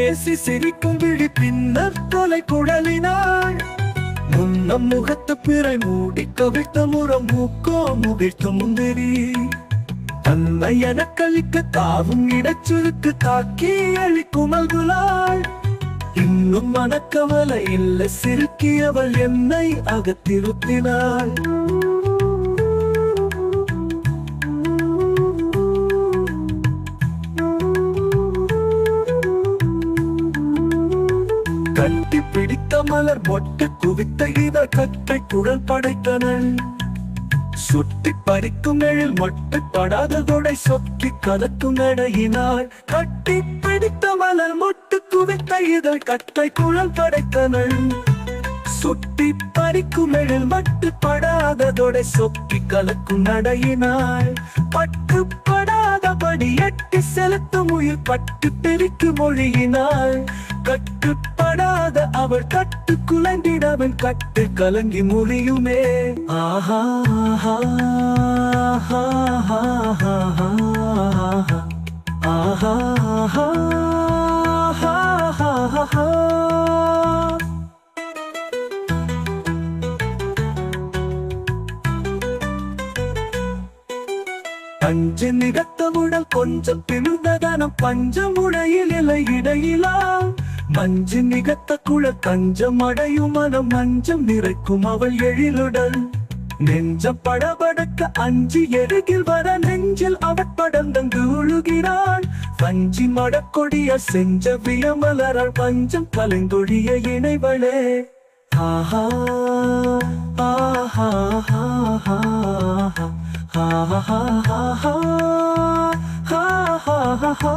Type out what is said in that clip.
பேசி சிரிக்கும் விழி பின்னர் தொலை குழலினாள். முன்னம் முகத்து பிறை மூடி கவிழ்த்த முறம் மூக்கோ முகிழ்த்த முந்திரி. தன்னை எனக்களிக்க தாவும் இடச்சுருக்கு தாக்கி அழிக்குமல்குளாள். இன்னும் மனக்கவலை இல்லை சிறுக்கியவள் என்னை அகத்திருத்தினாள். கட்டி பிடித்த மலர் மொட்டு குவித்த இதழ் கட்டை குழல் படைத்தனள். சுட்டி பறிக்கும் எழில் மொட்டு படாத கொடை சொக்கி கலக்கும் நடையினாள். கட்டி பிடித்த மலர் மொட்டு குவித்த இதழ் கட்டை குழல் படைத்தனள். சுட்டி பறிக்கும் எழில் மட்டு படாததோடை சொக்கி கலக்கும் நடையினாள். பட்டு படாதபடி எட்டி செலுத்தும் உயிர் பட்டு பெருக்கு மொழியினாள். கட்டுப்படாத அவள் கட்டு குலைந்திடவன் கட்டு கலங்கி மொழியுமே. ஆஹா ஆஹா ஆஹா ஆஹா ஆஹா. பஞ்சு நிகத்த உடல் கொஞ்சம் பிறந்ததனம் பஞ்சமுடையில் இலை இடையிலா. மஞ்சு நிகத்த குழ கஞ்சம் அடையும் மனம் மஞ்சம் நிறைக்கும் அவள் எழிலுடன். நெஞ்சம் படபடக்க அஞ்சி எருகில் வர நெஞ்சில் அவள் படர்ந்தங்கு உழுகிறாள். பஞ்சி மடக்கொடிய செஞ்ச வியமலரால் பஞ்சம் கலைந்தொழிய இணைவளே. ஆஹா ஆஹா ஆஹா ஆஹா ஆஹா ஆஹா ஆஹா.